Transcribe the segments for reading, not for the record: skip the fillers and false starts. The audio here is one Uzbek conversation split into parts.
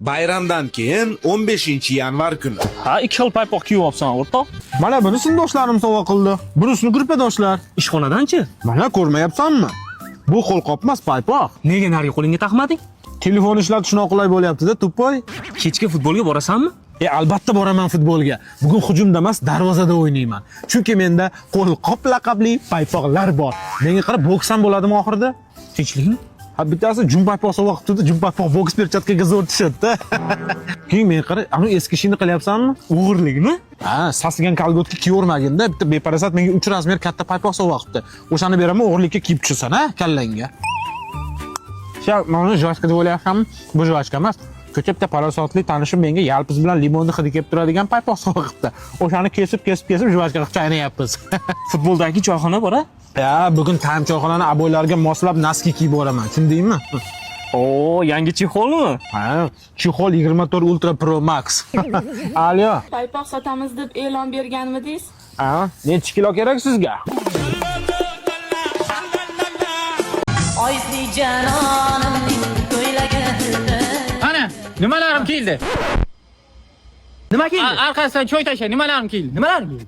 Bayramdan keyin 15-yanvar kuni. Ha, 2 xil paypoq kiyib olibsan, o'rtoq. Mana buni sinfdoshlarim sovg'a qildi. Bunisini gruppadoshlar. Ishxonadan-chi? Mana ko'rmayapsanmi? Bu qo'lqop emas, paypoq. Nega nariga qo'lingga taqmading? Telefon ishlatish noqulay bo'lyapti-da, tupoy. Kechga futbolga borasanmi? Albatta boraman futbolga. Bugun hujumda emas, darvozada o'ynayman. Chunki menda qo'lqop laqabli paypoqlar bor. Menga qarab boksam bo'ladimi oxirida? Tinchlikmi? Ha, bittasi jumpaypoq sovg'a qilib turdi, jumpaypoq boks perchatkaga zo'r tushadi-da. Keyin menga qara, anu eski ishingni qilyapsanmi? O'g'irlikmi? Ha, sasigan kolgotga kiyormagin-da, bitta beparasat menga 3 razmer katta paypoq sovg'a qilibdi. O'shani beraman, o'g'irlikka kiyib tushasan, ha, kallangga. Sha, mana jvachka deb o'ylayapsanmi? Bu jvachka emas. Ko'cha bitta parasotli tanishim menga yalpiz bilan limonni hidi kelib turadigan paypoq sovg'a qilibdi. O'shani kesib jvachka qilib chaynayapmiz. Futboldagi choyxona bor-a? Ya, bugun tam choyxonani aboylarga moslab naski kiyib boraman. Tushundingmi? Oo, yangi chexolmi? Ha, Chexol 24 Ultra Pro Max. Alyo. Paypoq sotamiz deb e'lon berganmidingiz? Ha, necha kilo kerak sizga? Oysi janonimning ko'ylagida. Ana, nimalarim keldi? Nima keldi? Arkasidan choy tasha, nimalarim keldi? Nimalar keldi?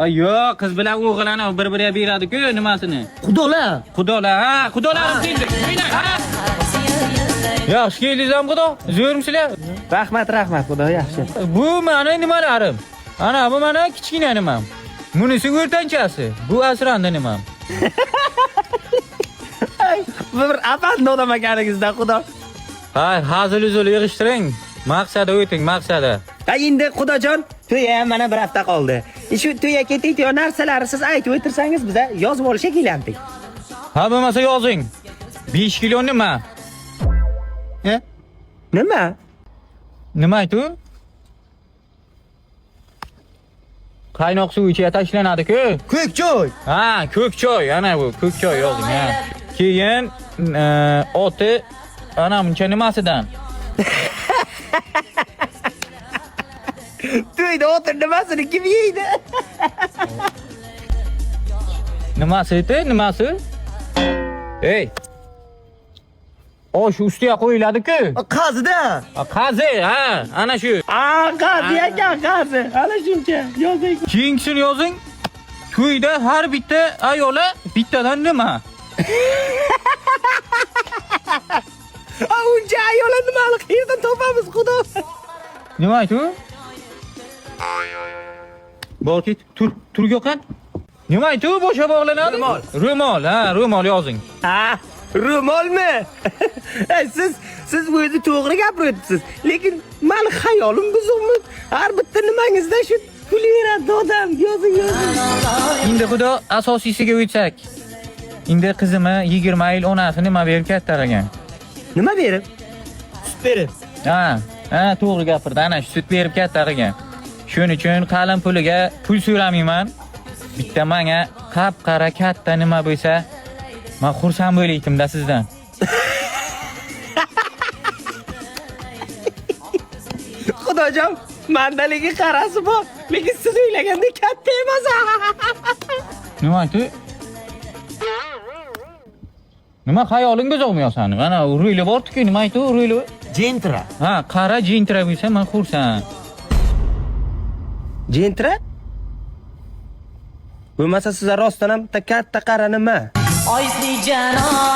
Ay yo'q, qiz bilan o'g'ilani bir-biriga beradi-ku nimasini. Xudolar. Xudolarim keldi. Ha? Yaxshi keldingiz-ham xudo. Zo'rmisizlar? Rahmat, xudo yaxshi. Bu meni nimalarim. Ana bu meni kichkina nimam. Bunisi o'rtanchasi. Bu asrandi nimam. Bir apand odam ekaningizda, xudo. Hay, hazil-uzul yig'ishtiring. Maqsadi o'ting, maqsadi. Ha endi xudojon, to'y ham mana bir hafta qoldi. Shu to'yga ketayotgan narsalarni siz aytib o'tirsangiz biz yozib olishga kelamdik. Ha bo'lmasa yozing. 5 kilo nima? Nima? Nima aytu? Qaynoq suv ichiga tashlanadi-ku. Ko'k choy. Ha, ko'k choy, ana bu ko'k choy yozing, ha. Keyin oti ana buncha nimasidan? To'yda o'tir nimasini kim yeydi? Nimasi edi? Nimasi? Ey. O shu ustiga qo'yiladi-ku. Qazida. Qazi, ha, ana shu. Qazi ekan, qazi. Ana shuncha yozing. Keyingisini yozing. To'yda har bitta ayola bittadan nima? Uncha ayollar nimani qayerdan topamiz, xudo? Nima aytu? Bor ket, tur yo'qan. Nima aytu? Bo'sha bog'lanadi? Ro'mol, ha, ro'mol yozing. Ha, ro'molmi? Siz bu yerda to'g'ri gapiryapsiz. Lekin meni xayolim buzilmi? Har bitta nimangizda shu kulyeradi odam. Yozing. Endi xudo asosiysiga o'tsak. Endi qizimni 20 yil onasi nima berib kattaragan? Nima berib? Sut berib. Ha, to'g'ri gapirdi. Ana shu sut berib kattaragan. Shuning uchun qalin puliga pul so'ramayman. Bitta menga qap-qara katta nima bo'lsa, men xursand bo'laydim-da sizdan. Xudojon, mandaligi qarasi bor, lekin siz o'ylagandek katta emas. Nima aytdi? Nima xayoling buzolmaysan? Mana ruli bor-ku, nima aytdi ruli? Jentra. Ha, qara jentra bo'lsa, men xursand. Jentra? Bo'lmasa siz rostdan ham katta qara nima? Oysi janon